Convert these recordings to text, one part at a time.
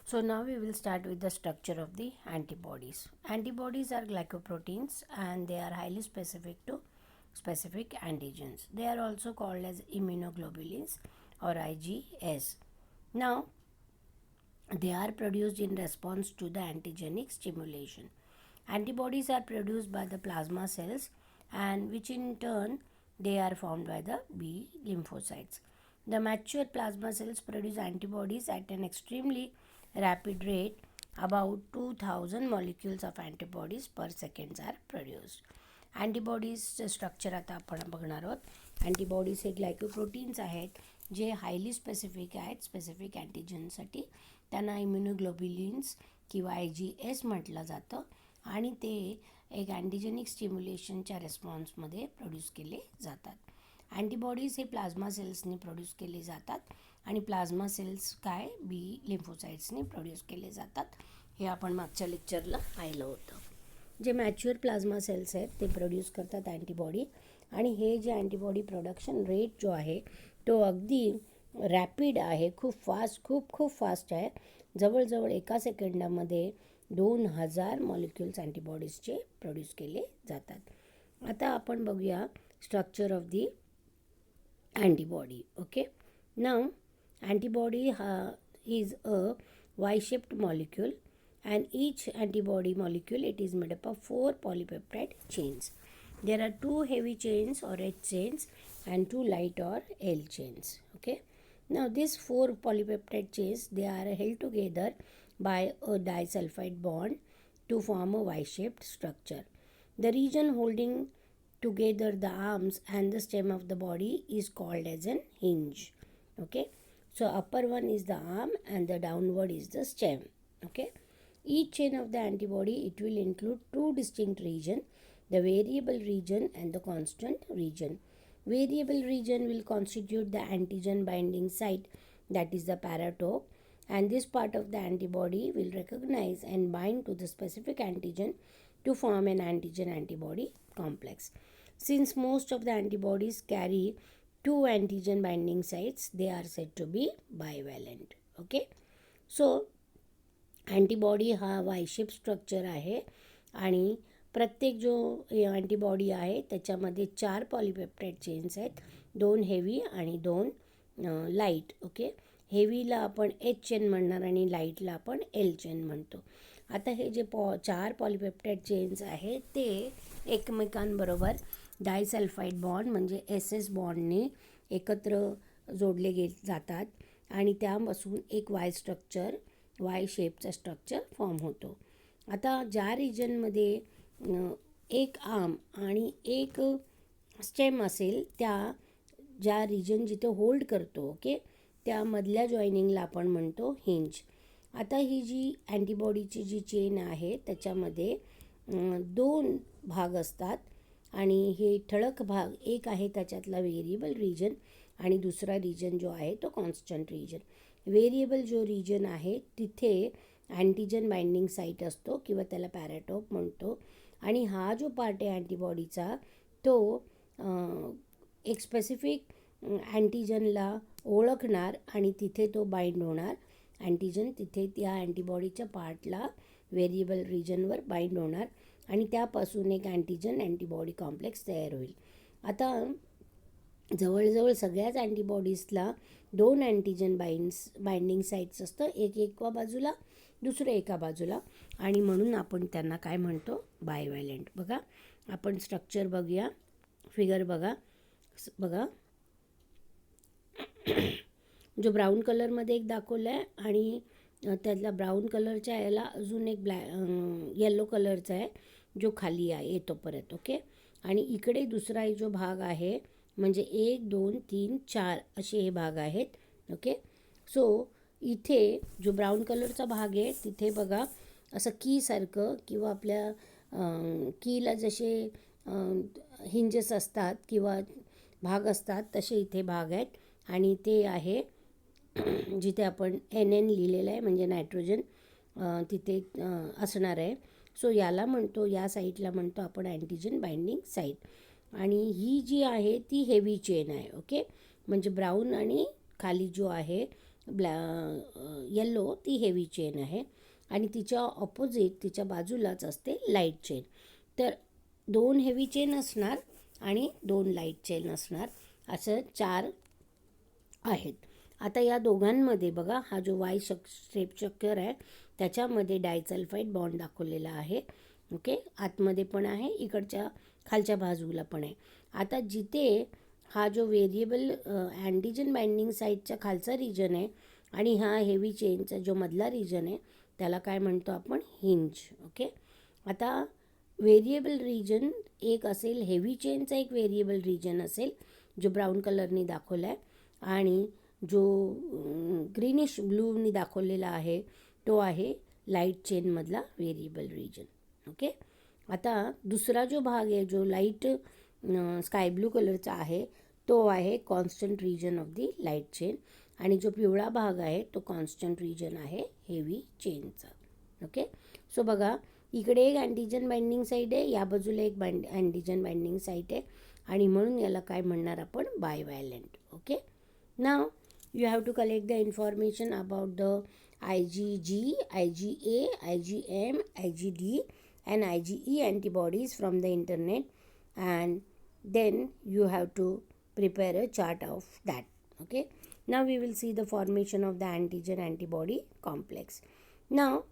So now we will start with the structure of the antibodies. Antibodies are glycoproteins and they are highly specific to specific antigens. They are also called as immunoglobulins or IgS. Now they are produced in response to the antigenic stimulation. Antibodies are produced by the plasma cells and which in turn they are formed by the B lymphocytes. The mature plasma cells produce antibodies at an extremely rapid rate. About 2000 molecules of antibodies per seconds are produced. अँटीबॉडीजचं structure आता आपण बघणार आहोत. Antibodies हे glycoproteins आहेत जे highly specific आहेत specific अँटीजनसाठी. त्यांना इम्युनोग्लोब्युलिन्स किंवा IgS म्हटलं जातं आणि ते एक अँटीजेनिक स्टिम्युलेशनच्या रिस्पॉन्समध्ये प्रोड्यूस केले जातात. अँटीबॉडीज हे प्लाझ्मा सेल्सनी प्रोड्यूस केले जातात आणि प्लाझ्मा सेल्स काय बी लिम्फोसाइट्सनी प्रोड्यूस केले जातात. हे आपण मागच्या लेक्चरला पाहिलं होतं. जे मॅच्युअर प्लाझ्मा सेल्स आहेत ते प्रोड्यूस करतात अँटीबॉडी आणि हे जे अँटीबॉडी प्रोडक्शन रेट जो आहे तो अगदी रॅपिड आहे, खूप फास्ट आहे. जवळजवळ एका सेकंडामध्ये 2000 मॉलिक्युल्स अँटीबॉडीजचे प्रोड्यूस केले जातात. आता आपण बघूया structure of the antibody. Okay, now antibody is a Y-shaped molecule and each antibody molecule it is made up of 4 polypeptide chains. There are 2 heavy chains or H chains and 2 light or L chains. Okay, now these 4 polypeptide chains they are held together by a disulfide bond to form a Y-shaped structure. The region holding together the arms and the stem of the body is called as an hinge. Okay, so upper one is the arm and the downward is the stem. Okay, each chain of the antibody it will include 2 distinct region, the variable region and the constant region. Variable region will constitute the antigen binding site, that is the paratope, and this part of the antibody will recognize and bind to the specific antigen to form an antigen antibody complex. Since most of the antibodies carry 2 antigen binding sites, they are said to be bivalent. Okay, so antibody हा Y-shaped structure आहे आणि प्रत्येक जो antibody आहे त्याच्यामध्ये 4 polypeptide chains आहेत, 2 heavy आणि 2 light. Okay, हेवीला आपण H चेन म्हणणार आणि लाईटला आपण L चेन म्हणतो. आता हे जे 4 पॉलिपेप्टाइड चेन्स आहेत ते एकमेकांबरोबर डायसल्फाईड बॉन्ड म्हणजे SS बॉन्डने एकत्र जोडले जातात आणि त्यापासून एक वाय शेपचा स्ट्रक्चर फॉर्म होतो. आता ज्या रिजनमध्ये एक आर्म आणि एक स्टेम असेल त्या ज्या रिजन जिथे होल्ड करतो ओके त्यामधल्या जॉईनिंगला आपण म्हणतो हिंज. आता ही जी अँटीबॉडीची जी चेन आहे त्याच्यामध्ये 2 भाग असतात आणि हे ठळक भाग एक आहे त्याच्यातला व्हेरिएबल रिजन आणि दुसरा रिजन जो आहे तो कॉन्स्टंट रिजन. व्हेरिएबल जो रिजन आहे तिथे अँटीजन बाइंडिंग साईट असतो किंवा त्याला पॅराटोप म्हणतो आणि हा जो पार्ट आहे अँटीबॉडीचा तो एक स्पेसिफिक अँटीजनला ओळखणार आणि तिथे तो बाइंड होणार. अँटीजन तिथे त्या अँटीबॉडीच्या पार्टला व्हेरिएबल रिजनवर बाइंड होणार आणि त्यापासून एक अँटीजन अँटीबॉडी कॉम्प्लेक्स तयार होईल. आता जवळजवळ सगळ्याच अँटीबॉडीजला 2 अँटीजन बाइंडिंग साईट्स असतं, एक एका बाजूला दुसरं एका बाजूला आणि म्हणून आपण त्यांना काय म्हणतो बायव्हॅलेंट. बघा आपण स्ट्रक्चर बघूया, फिगर बघा जो ब्राऊन कलरमध्ये एक दाखवला आहे आणि त्यातला ब्राऊन कलरच्या याला अजून एक येलो कलरचा आहे जो खाली आहे येतो परत. ओके, आणि इकडे दुसरा जो भाग आहे म्हणजे 1 2 3 4 असे हे भाग आहेत. ओके, सो इथे जो ब्राऊन कलरचा भाग आहे तिथे बघा असं कीसारखं किंवा आपल्या कीला जसे हिंजेस असतात किंवा भाग असतात तसे इथे भाग आहेत आणि ते आहे जिथे आपण NN लिहिलेलं आहे म्हणजे नायट्रोजन तिथे असणार आहे. सो याला म्हणतो या साईटला म्हणतो आपण अँटीजन बाइंडिंग साईट आणि ही जी आहे ती हेवी चेन आहे. ओके, म्हणजे ब्राऊन आणि खाली जो आहे येल्लो ती हेवी चेन आहे आणि तिच्या ऑपोजिट तिच्या बाजूलाच असते लाईट चेन. तर 2 हेवी चेन असणार आणि 2 लाईट चेन असणार, असं 4 आहेत. आता या दोघांमध्ये बघा, हा जो वाय शेप चक्कर आहे त्याच्यामध्ये डायसल्फाईड बॉन्ड दाखवलेला आहे. ओके, आतमध्ये पण आहे, इकडच्या खालच्या बाजूला पण आहे. आता जिथे हा जो व्हेरिएबल अँटीजन बाइंडिंग साईटच्या खालचा रिजन आहे आणि हा हेवी चेनचा जो मधला रिजन आहे त्याला काय म्हणतो आपण, हिंज. ओके, आता व्हेरिएबल रिजन एक असेल, हेवी चेनचा एक व्हेरिएबल रिजन असेल जो ब्राऊन कलरनी दाखवला आहे आणि जो ग्रीनिश ब्लूनी दाखवलेला आहे तो आहे लाईट चेनमधला व्हेरिएबल रिजन. ओके, आता दुसरा जो भाग आहे जो लाईट स्काय ब्लू कलरचा आहे तो आहे constant region of the light chain आणि जो पिवळा भाग आहे तो कॉन्स्टंट रिजन आहे हेवी चेनचा. ओके, सो बघा, इकडे एक अँटीजन बाइंडिंग साईट आहे, या बाजूला एक अँटीजन बाइंडिंग साईट आहे आणि म्हणून याला काय म्हणणार आपण, bivalent. Okay, now you have to collect the information about the IgG, IgA, IgM, IgD and IgE antibodies from the internet, and then you have to prepare a chart of that. Okay, now we will see the formation of the antigen antibody complex. Now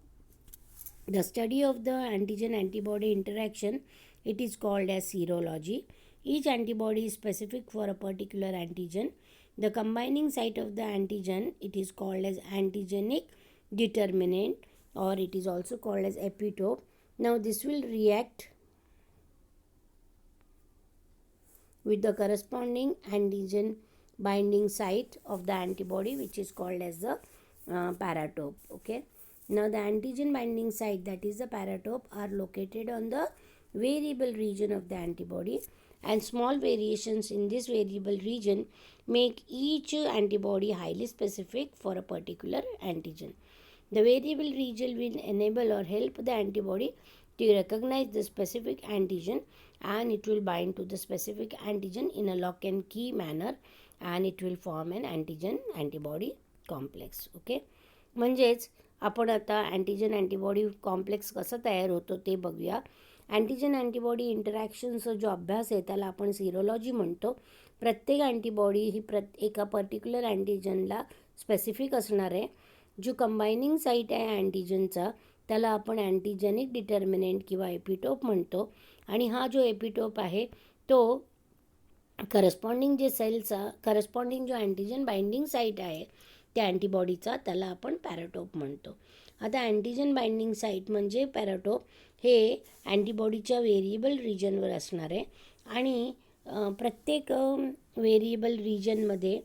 the study of the antigen antibody interaction, it is called as serology. Each antibody is specific for a particular antigen. The combining site of the antigen, it is called as antigenic determinant, or it is also called as epitope. Now this will react with the corresponding antigen binding site of the antibody, which is called as the paratope. Okay, now the antigen binding site, that is the paratope, are located on the variable region of the antibody, and small variations in this variable region make each antibody highly specific for a particular antigen. The variable region will enable or help the antibody to recognize the specific antigen, and it will bind to the specific antigen in a lock and key manner, and it will form an antigen antibody complex. Okay, म्हणजेच आपण आता antigen antibody complex कसं तयार होतो ते बघूया. Antigen antibody इंटरॅक्शनचा जो अभ्यास आहे त्याला आपण सिरोलॉजी म्हणतो. प्रत्येक अँटीबॉडी ही एका पर्टिक्युलर अँटीजनला स्पेसिफिक असणार आहे. जो कंबायनिंग साईट आहे अँटीजनचा त्याला आपण अँटीजेनिक डिटर्मिनंट किंवा एपिटोप म्हणतो, आणि हा जो एपिटोप आहे तो करस्पॉन्डिंग जो अँटीजन बाइंडिंग साईट आहे त्या अँटीबॉडीचा त्याला आपण पॅराटोप म्हणतो. आता अँटीजन बाइंडिंग साईट म्हणजे पॅराटोप हे अँटीबॉडीच्या व्हेरिएबल रिजनवर असणार आहे, आणि प्रत्येक व्हेरिएबल रिजनमध्ये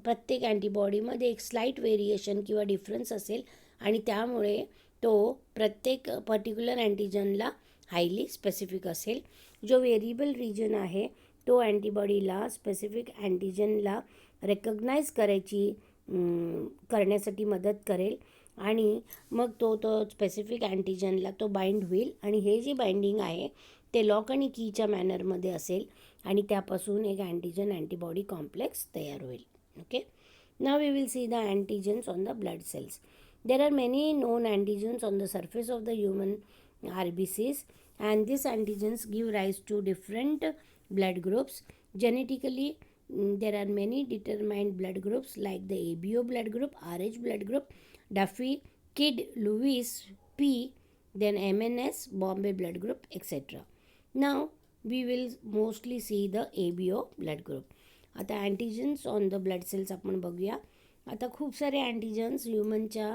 प्रत्येक अँटीबॉडीमध्ये एक स्लाईट व्हेरिएशन किंवा डिफरन्स असेल, आणि त्यामुळे तो प्रत्येक पर्टिक्युलर अँटीजनला हायली स्पेसिफिक असेल. जो व्हेरिएबल रिजन आहे तो अँटीबॉडीला स्पेसिफिक अँटीजनला रेकग्नाइज करण्यासाठी मदत करेल, आणि मग तो स्पेसिफिक अँटीजनला तो बाइंड होईल, आणि हे जे बाइंडिंग आहे ते लॉक आणि कीच्या मॅनरमध्ये असेल, आणि त्यापासून एक अँटीजन अँटीबॉडी कॉम्प्लेक्स तयार होईल. Okay, now we will see the antigens on the blood cells. There are many known antigens on the surface of the human RBCs, and these antigens give rise to different blood groups. Genetically, there are many determined blood groups like the ABO blood group, RH blood group, Duffy, Kidd, Lewis, P, then MNS, Bombay blood group, etc. Now we will mostly see the ABO blood group. आता अँटीजन्स on the blood cells आपण बघूया. आता खूप सारे अँटीजन्स ह्युमनच्या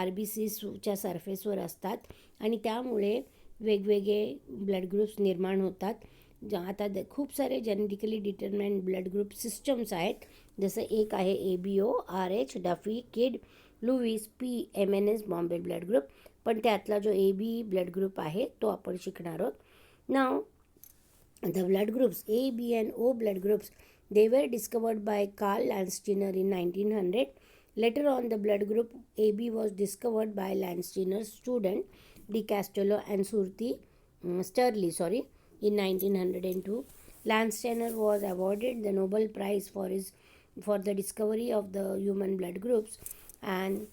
RBCsच्या सरफेसवर असतात, आणि त्यामुळे वेगवेगळे ब्लड ग्रुप्स निर्माण होतात. आता खूप सारे genetically determined blood group systems आहेत, जसं एक आहे ABO, RH, Duffy, Kidd, Lewis, P, MNS, Bombay blood group, पण त्यातला जो AB ब्लड ग्रुप आहे तो आपण शिकणार आहोत. नाव the blood groups A, B and O blood groups, they were discovered by Carl Landsteiner in 1900. Later on, the blood group AB was discovered by Landsteiner's student De Castello and Sturley in 1902. Landsteiner was awarded the Nobel Prize for his for the discovery of the human blood groups, and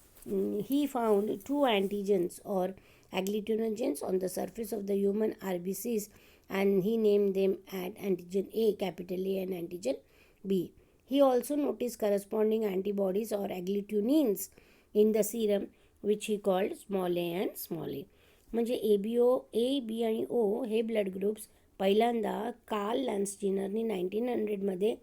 he found two antigens or agglutinogens on the surface of the human RBCs, and he named them at antigen A, capital A, and antigen B. He also noticed corresponding antibodies or agglutinins in the serum, which he called small a and small a. म्हणजे A B आणि ओ हे blood groups पहिल्यांदा Carl लॅन्स्टिनरनी 1900मध्ये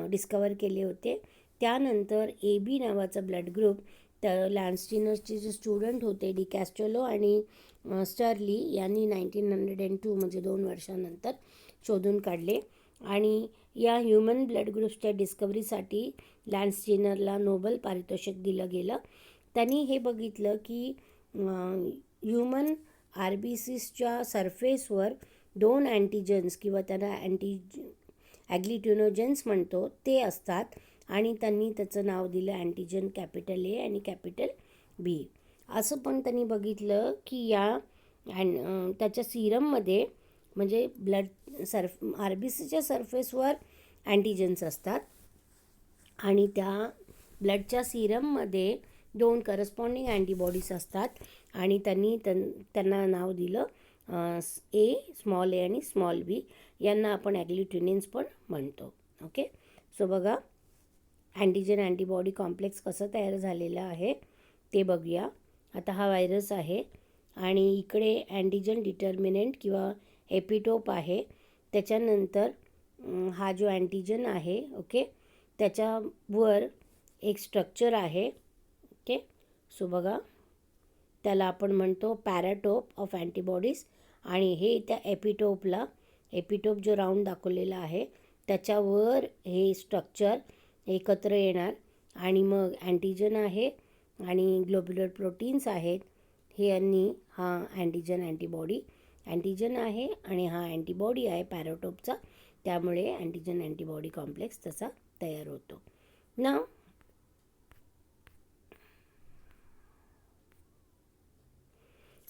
डिस्कवर केले होते. त्यानंतर A B नावाचा blood group तर लॅन्स्टिनरचे जे स्टुडंट होते डी कॅस्ट्रेलो आणि स्टर्ली यांनी 1902 म्हणजे 2 वर्षानंतर शोधून काढले. आणि या ह्युमन ब्लड ग्रुप्सच्या डिस्कवरीसाठी लॅन्स्टिनरला नोबेल पारितोषिक दिलं गेलं. त्यांनी हे बघितलं की ह्युमन RBCsच्या सरफेसवर 2 अँटीजन्स किंवा त्यांना ॲग्लिट्युनोजेन्स म्हणतो ते असतात, आणि त्यांनी त्याचं नाव दिलं अँटीजन कॅपिटल ए आणि कॅपिटल बी. असं पण त्यांनी बघितलं की या त्याच्या सिरममध्ये म्हणजे RBCच्या सरफेसवर अँटीजन्स असतात आणि त्या ब्लडच्या सिरममध्ये 2 करस्पॉन्डिंग अँटीबॉडीज असतात, आणि त्यांना नाव दिलं स्मॉल ए आणि स्मॉल बी. यांना आपण ॲग्ल्युटिनिन्स पण म्हणतो. ओके, सो बघा अँटीजन अँटीबॉडी कॉम्प्लेक्स कसं तयार झालेलं आहे ते बघूया. आता हा व्हायरस आहे आणि इकडे अँटीजन डिटर्मिनंट किंवा एपिटोप आहे. त्याच्यानंतर हा जो अँटीजन आहे, ओके, त्याच्यावर एक स्ट्रक्चर आहे. ओके, सो बघा त्याला आपण म्हणतो पॅराटोप ऑफ अँटीबॉडीज, आणि हे त्या एपिटोप जो राऊंड दाखवलेला आहे त्याच्यावर हे स्ट्रक्चर एकत्र येणार, आणि मग अँटीजन आहे आणि ग्लोब्युलर प्रोटीन्स आहेत. हे यांनी हा अँटीजन आहे आणि हा अँटीबॉडी आहे पॅराटोपचा, त्यामुळे अँटीजन अँटीबॉडी कॉम्प्लेक्स तसा तयार होतो. नाव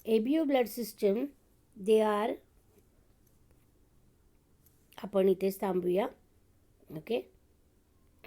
ABO blood system they are, आपण इथेच थांबूया. ओके.